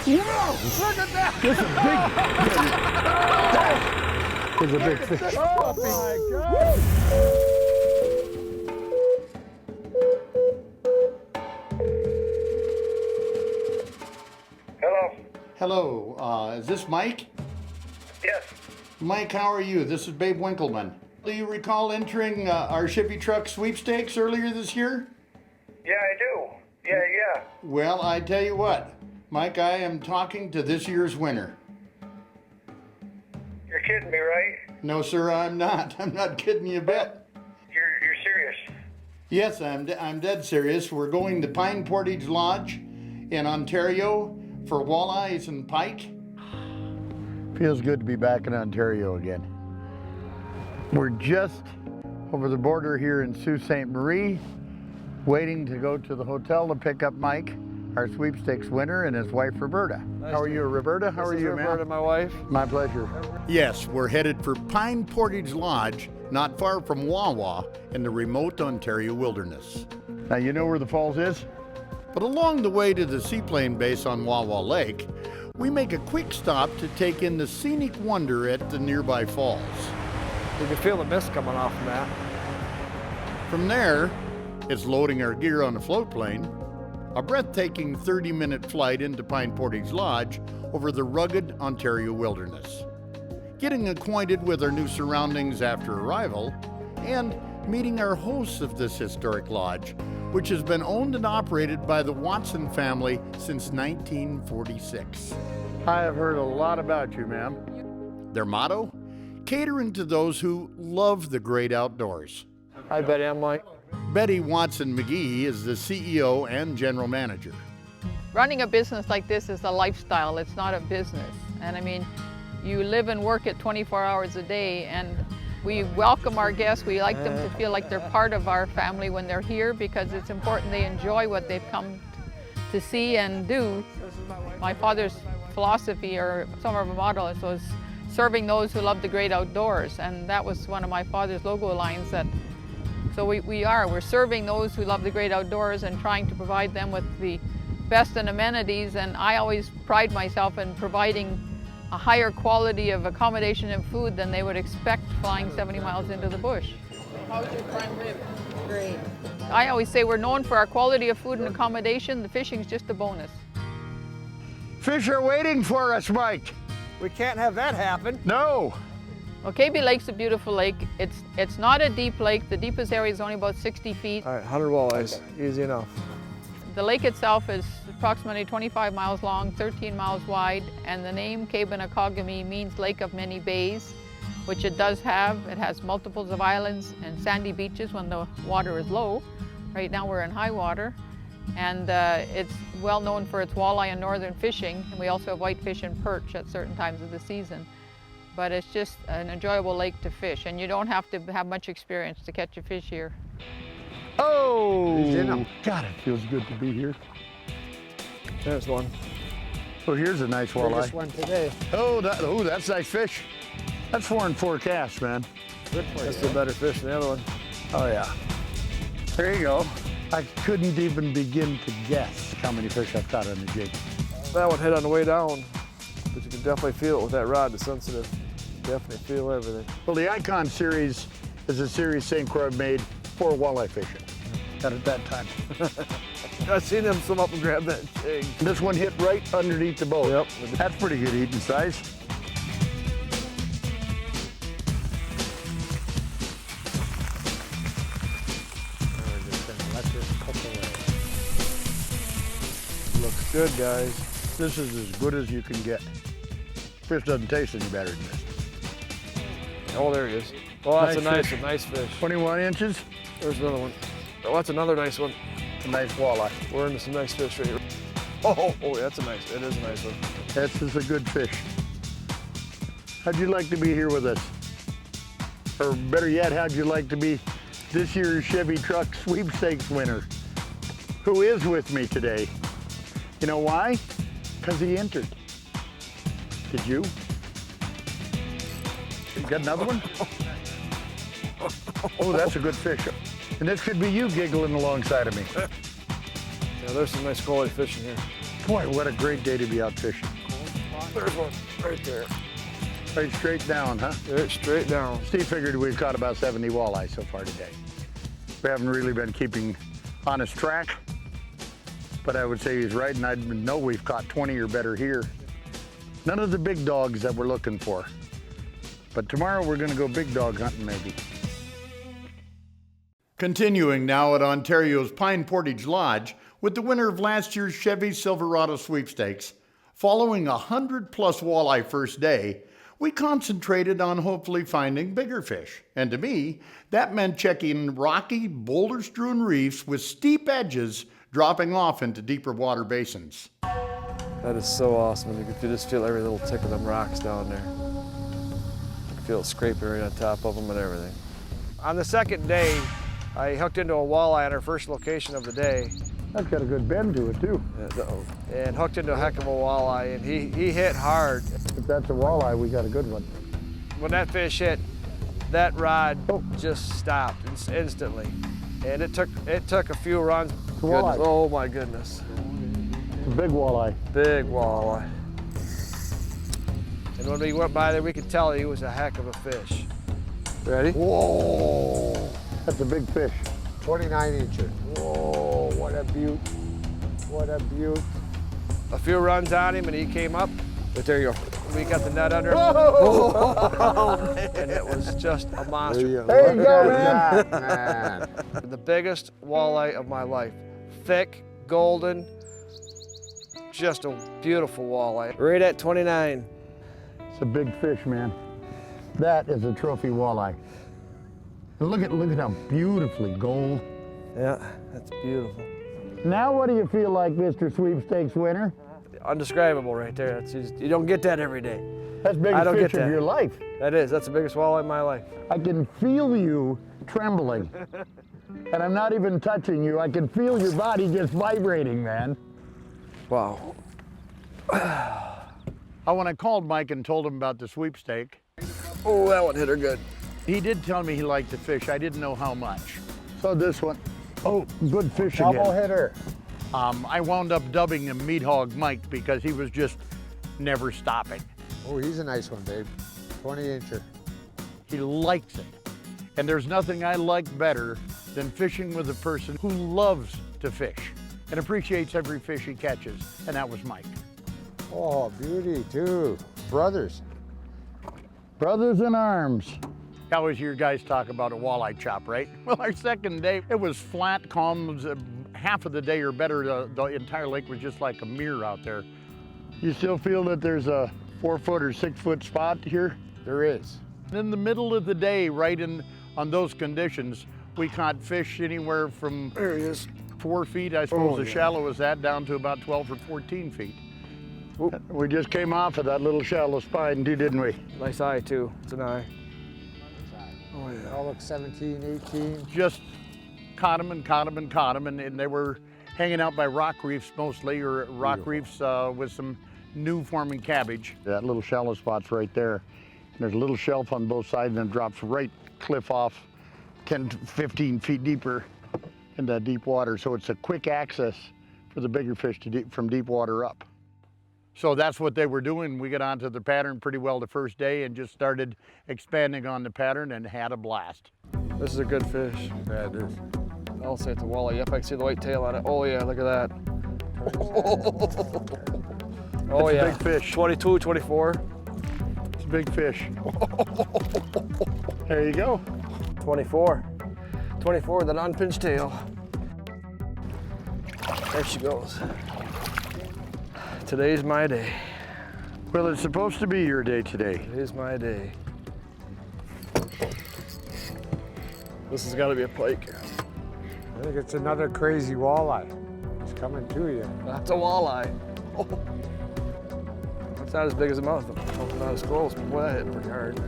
Whoa! Look at that! This is a big fish. Oh my God! Hello. Hello, is this Mike? Yes. Mike, how are you? This is Babe Winkelman. Do you recall entering our Chevy Truck sweepstakes earlier this year? Yeah, I do. Yeah. Well, I tell you what, Mike, I am talking to this year's winner. You're kidding me, right? No, sir, I'm not. I'm not kidding you a bit. You're serious. Yes, I'm dead serious. We're going to Portage Lodge in Ontario for walleyes and pike. Feels good to be back in Ontario again. We're just over the border here in Sault Ste. Marie, waiting to go to the hotel to pick up Mike, our sweepstakes winner, and his wife, Roberta. How are you, Roberta? How are you, ma'am? Roberta, my wife. My pleasure. Yes, we're headed for Portage Lodge, not far from Wawa in the remote Ontario wilderness. Now, you know where the falls is? But along the way to the seaplane base on Wawa Lake, we make a quick stop to take in the scenic wonder at the nearby falls. You can feel the mist coming off from that. From there, it's loading our gear on a float plane, a breathtaking 30-minute flight into Portage Lodge over the rugged Ontario wilderness, getting acquainted with our new surroundings after arrival, and meeting our hosts of this historic lodge, which has been owned and operated by the Watson family since 1946. I have heard a lot about you, ma'am. Their motto? Catering to those who love the great outdoors. Hi, Betty. I'm Mike. Betty Watson McGee is the CEO and general manager. Running a business like this is a lifestyle, it's not a business. And I mean, you live and work it 24 hours a day, and we welcome our guests. We like them to feel like they're part of our family when they're here, because it's important they enjoy what they've come to see and do. My father's philosophy, or some of our mottos, was serving those who love the great outdoors, and that was one of my father's logo lines. That so we're serving those who love the great outdoors and trying to provide them with the best in amenities. And I always pride myself in providing a higher quality of accommodation and food than they would expect flying 70 miles into the bush. How's your prime rib? Great. I always say we're known for our quality of food and accommodation. The fishing's just a bonus. Fish are waiting for us, Mike. We can't have that happen. No. Well, KB Lake's a beautiful lake. It's not a deep lake. The deepest area is only about 60 feet. All right, 100 walleyes. Okay. Easy enough. The lake itself is approximately 25 miles long, 13 miles wide, and the name Kebinakogami means Lake of Many Bays, which it does have. It has multiples of islands and sandy beaches when the water is low. Right now we're in high water. And it's well known for its walleye and northern fishing, and we also have whitefish and perch at certain times of the season. But it's just an enjoyable lake to fish, and you don't have to have much experience to catch a fish here. Oh, God, it feels good to be here. There's one. Oh, here's a nice walleye. Biggest one today. Oh, that's nice fish. That's 4 and 4 cast, man. Good for you. That's a better fish than the other one. Oh, yeah. There you go. I couldn't even begin to guess how many fish I've caught on the jig. That one hit on the way down, but you can definitely feel it with that rod. It's sensitive. Definitely feel everything. Well, the Icon series is a series St. Croix made for walleye fishing. At that time. I've seen them swim up and grab that jig. This one hit right underneath the boat. Yep. That's pretty good eating size. Looks good, guys. This is as good as you can get. Fish doesn't taste any better than this. Oh, there he is. Oh, that's Nice a nice fish. 21 inches. There's another one. Oh, that's another nice one. A nice walleye. We're into some nice fish right here. Oh, that's it is a nice one. This is a good fish. How'd you like to be here with us? Or better yet, how'd you like to be this year's Chevy Truck sweepstakes winner? Who is with me today? You know why? Because he entered. Did you? You got another one? Oh, that's a good fish. And this could be you giggling alongside of me. Yeah, there's some nice quality fish in here. Boy, what a great day to be out fishing. There's one right there. Right straight down, huh? Right straight down. Steve figured we've caught about 70 walleye so far today. We haven't really been keeping honest track, but I would say he's right, and I know we've caught 20 or better here. None of the big dogs that we're looking for. But tomorrow we're gonna go big dog hunting maybe. Continuing now at Ontario's Pine Portage Lodge with the winner of last year's Chevy Silverado sweepstakes. Following a 100-plus walleye first day, we concentrated on hopefully finding bigger fish. And to me, that meant checking rocky, boulder-strewn reefs with steep edges dropping off into deeper water basins. That is so awesome. You can just feel every little tick of them rocks down there. You can feel it scraping right on top of them and everything. On the second day, I hooked into a walleye on our first location of the day. That's got a good bend to it too. And hooked into a heck of a walleye, and he hit hard. If that's a walleye, we got a good one. When that fish hit, that rod just stopped instantly. And it took a few runs. Walleye. Oh my goodness. It's a big walleye. Big walleye. And when we went by there, we could tell he was a heck of a fish. Ready? Whoa! That's a big fish. 29 incher. Whoa, what a beaut. What a beaut. A few runs on him and he came up. But there you go. We got the net under him. Oh, And it was just a monster. There you go, man. The biggest walleye of my life. Thick, golden, just a beautiful walleye. Right at 29. It's a big fish, man. That is a trophy walleye. And look at how beautifully gold. Yeah, that's beautiful. Now what do you feel like, Mr. Sweepstakes winner? Undescribable right there. That's just, you don't get that every day. That's the I don't biggest get fish of that. your life. That's the biggest walleye in my life. I can feel you trembling. And I'm not even touching you. I can feel your body just vibrating, man. Wow. When I called Mike and told him about the sweepstake, Oh, that one hit her good. he did tell me he liked to fish. I didn't know how much. So this one, oh, good fish again. Double hitter. I wound up dubbing him Meat Hog Mike because he was just never stopping. Oh, he's a nice one, babe. 20 incher. He likes it. And there's nothing I like better than fishing with a person who loves to fish and appreciates every fish he catches, and that was Mike. Oh, beauty too. Brothers. Brothers in arms. I always hear guys talk about a walleye chop, right? Well, our second day, it was flat, calm. It was, half of the day or better, the entire lake was just like a mirror out there. You still feel that there's a 4-foot or 6-foot spot here? There is. In the middle of the day, right on those conditions, we caught fish anywhere from There he is. 4 feet, I suppose, Oh, as yeah. shallow as that, down to about 12 or 14 feet. Oop. We just came off of that little shallow spine, didn't we? Nice eye too. It's an eye. Oh yeah. All look 17, 18. Just caught them and caught them and caught them, and they were hanging out by rock reefs mostly, or rock reefs with some new forming cabbage. That little shallow spot's right there. And there's a little shelf on both sides, and it drops right cliff off 10 to 15 feet deeper in that deep water. So it's a quick access for the bigger fish from deep water up. So that's what they were doing. We got onto the pattern pretty well the first day and just started expanding on the pattern and had a blast. This is a good fish. Yeah, it is. I'll say it's a walleye. Yep, I can see the white tail on it. Oh yeah, look at that. Oh That's a yeah. big fish. 22, 24. It's a big fish. There you go. 24. 24 with an unpinched tail. There she goes. Today's my day. Well, it's supposed to be your day today. Today's my day. This has got to be a pike. I think it's another crazy walleye. It's coming to you. That's a walleye. Oh. It's not as big as a mouth. Not as close, but boy, that hit pretty hard.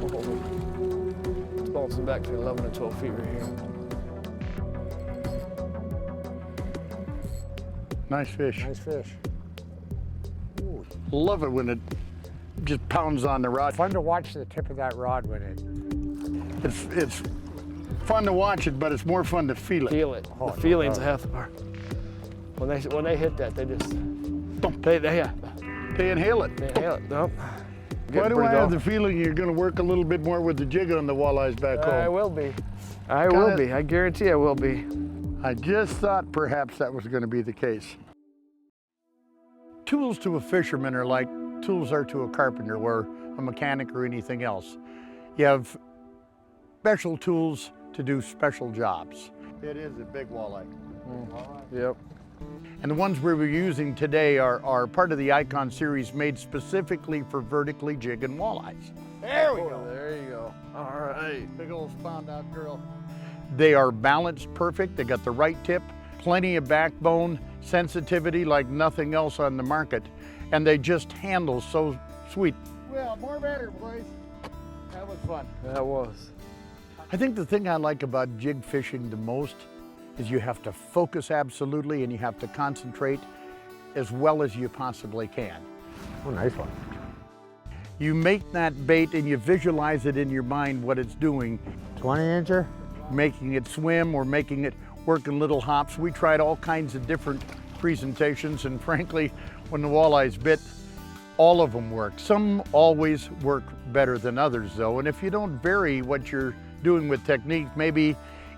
Oh. It's bouncing back between 11 and 12 feet right here. Nice fish. Nice fish. Ooh. Love it when it just pounds on the rod. Fun to watch the tip of that rod when it. It's fun to watch it, but it's more fun to feel it. Feel it. Oh, The feeling's no half the part. When they hit that, they just, They inhale it. they inhale it. Nope. Why do I have the feeling you're going to work a little bit more with the jig on the walleyes back home? I will be. I will be. I guarantee I will be. I just thought perhaps that was going to be the case. Tools to a fisherman are like tools are to a carpenter or a mechanic or anything else. You have special tools to do special jobs. It is a big walleye. Yep. And the ones we're using today are part of the Icon series made specifically for vertically jigging walleyes. There we go. There you go. All right. Big old spawned out girl. They are balanced perfect. They got the right tip, plenty of backbone, sensitivity like nothing else on the market. And they just handle so sweet. Well, more better, boys. That was fun. That was. I think the thing I like about jig fishing the most is you have to focus absolutely and you have to concentrate as well as you possibly can. Oh, nice one. You make that bait and you visualize it in your mind what it's doing. 20-incher? Making it swim or making it work in little hops. We tried all kinds of different presentations, and frankly, when the walleyes bit, all of them work. Some always work better than others though, and if you don't vary what you're doing with technique, maybe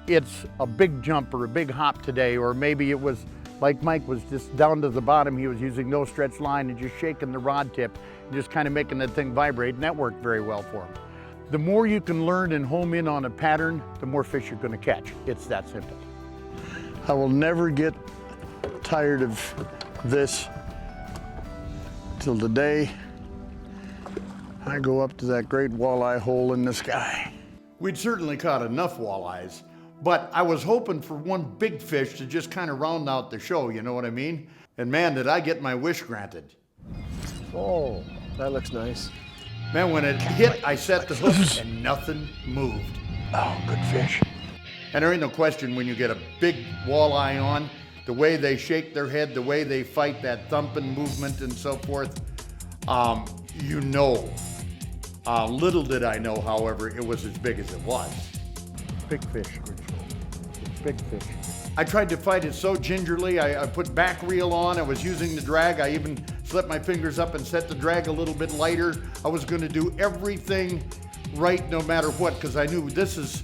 it's a big jump or a big hop today, or maybe it was like Mike was just down to the bottom, he was using no stretch line and just shaking the rod tip and just kind of making that thing vibrate, and that worked very well for him. The more you can learn and home in on a pattern, the more fish you're going to catch. It's that simple. I will never get tired of this till the day I go up to that great walleye hole in the sky. We'd certainly caught enough walleyes, but I was hoping for one big fish to just kind of round out the show, you know what I mean? And man, did I get my wish granted. Oh, that looks nice. Man, when it hit, I set the hook and nothing moved. Oh, good fish. And there ain't no question when you get a big walleye on, the way they shake their head, the way they fight that thumping movement and so forth, you know. Little did I know, however, it was as big as it was. Big fish, Rich. Big fish. I tried to fight it so gingerly. I put back reel on. I was using the drag. I even slipped my fingers up and set the drag a little bit lighter. I was going to do everything right no matter what, because I knew this is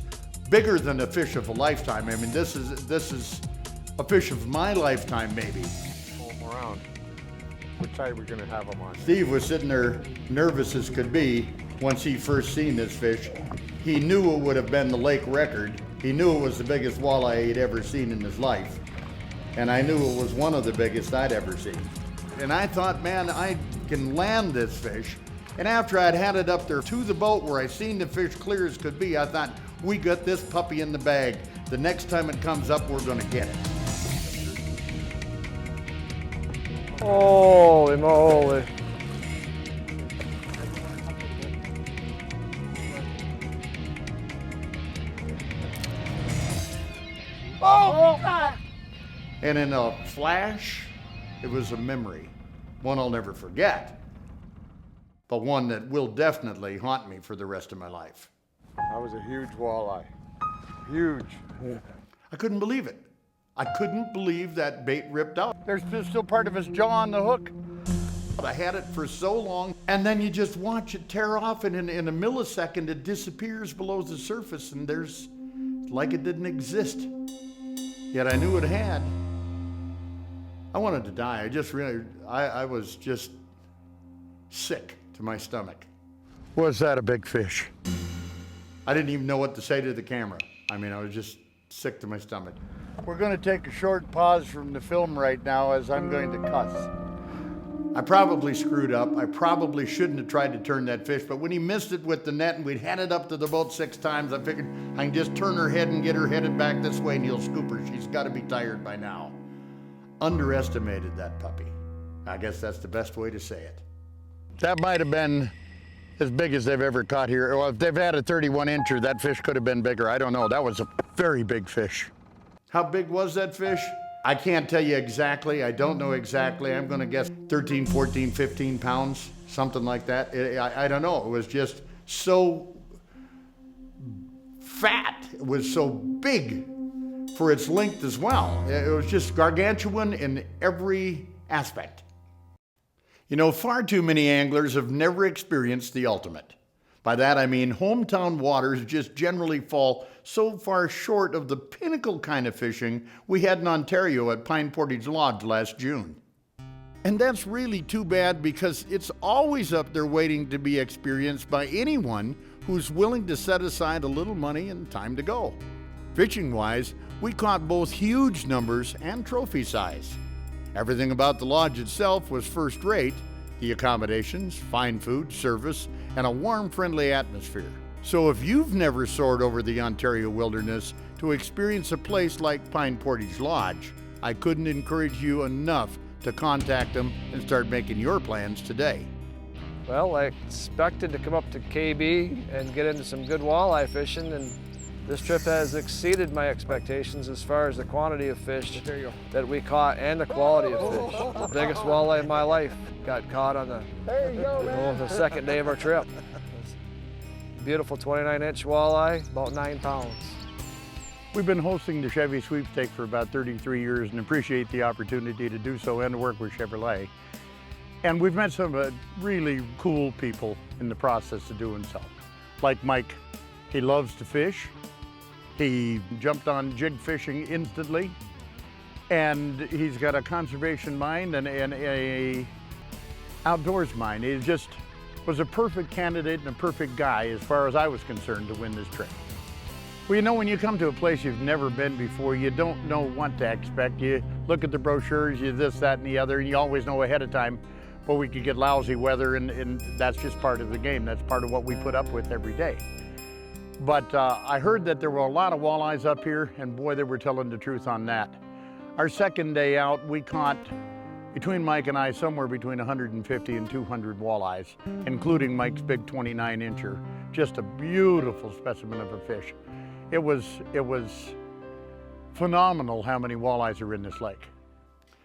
bigger than a fish of a lifetime. I mean, this is a fish of my lifetime, maybe. Pull them around. Which side are we gonna have them on? Steve was sitting there nervous as could be once he first seen this fish. He knew it would have been the lake record. He knew it was the biggest walleye he'd ever seen in his life. And I knew it was one of the biggest I'd ever seen. And I thought, man, I can land this fish. And after I'd had it up there to the boat where I seen the fish clear as could be, I thought, we got this puppy in the bag. The next time it comes up, we're gonna get it. Holy moly. And in a flash, it was a memory. One I'll never forget, but one that will definitely haunt me for the rest of my life. That was a huge walleye. Huge. Yeah. I couldn't believe it. I couldn't believe that bait ripped out. There's still part of his jaw on the hook. I had it for so long, and then you just watch it tear off, and in a millisecond, it disappears below the surface, and there's like it didn't exist. Yet I knew it had. I wanted to die. I was just sick to my stomach. Was that a big fish? I didn't even know what to say to the camera. I mean, I was just sick to my stomach. We're going to take a short pause from the film right now as I'm going to cuss. I probably screwed up. I probably shouldn't have tried to turn that fish, but when he missed it with the net and we'd had it up to the boat 6 times, I figured I can just turn her head and get her headed back this way and he'll scoop her. She's got to be tired by now. Underestimated that puppy. I guess that's the best way to say it. That might have been as big as they've ever caught here. Well, if they've had a 31-incher, that fish could have been bigger. I don't know. That was a very big fish. How big was that fish? I can't tell you exactly. I don't know exactly. I'm going to guess 13, 14, 15 pounds, something like that. I don't know. It was just so fat. It was so big. for its length as well. It was just gargantuan in every aspect. You know, far too many anglers have never experienced the ultimate. By that I mean hometown waters just generally fall so far short of the pinnacle kind of fishing we had in Ontario at Pine Portage Lodge last June. And that's really too bad because it's always up there waiting to be experienced by anyone who's willing to set aside a little money and time to go. Fishing-wise, we caught both huge numbers and trophy size. Everything about the lodge itself was first-rate: the accommodations, fine food, service, and a warm, friendly atmosphere. So if you've never soared over the Ontario wilderness to experience a place like Pine Portage Lodge, I couldn't encourage you enough to contact them and start making your plans today. Well, I expected to come up to KB and get into some good walleye fishing, and this trip has exceeded my expectations as far as the quantity of fish that we caught and the quality of fish. The biggest walleye of my life got caught on the second day of our trip. Beautiful 29-inch walleye, about 9 pounds. We've been hosting the Chevy Sweepstake for about 33 years and appreciate the opportunity to do so and to work with Chevrolet. And we've met some really cool people in the process of doing so. Like Mike, he loves to fish. He jumped on jig fishing instantly. And he's got a conservation mind and a outdoors mind. He just was a perfect candidate and a perfect guy as far as I was concerned to win this trip. Well, you know, when you come to a place you've never been before, you don't know what to expect. You look at the brochures, you this, that, and the other, and you always know ahead of time, well, we could get lousy weather, and that's just part of the game. That's part of what we put up with every day. But I heard that there were a lot of walleyes up here, and boy, they were telling the truth on that. Our second day out, we caught, between Mike and I, somewhere between 150 and 200 walleyes, including Mike's big 29-incher. Just a beautiful specimen of a fish. It was phenomenal how many walleyes are in this lake.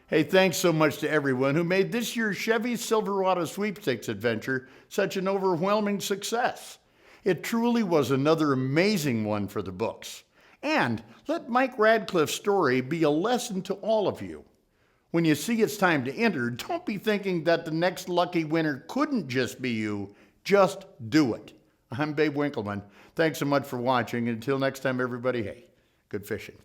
Hey, thanks so much to everyone who made this year's Chevy Silverado Sweepstakes adventure such an overwhelming success. It truly was another amazing one for the books. And let Mike Radcliffe's story be a lesson to all of you. When you see it's time to enter, don't be thinking that the next lucky winner couldn't just be you. Just do it. I'm Babe Winkelman. Thanks so much for watching. Until next time, everybody, hey, good fishing.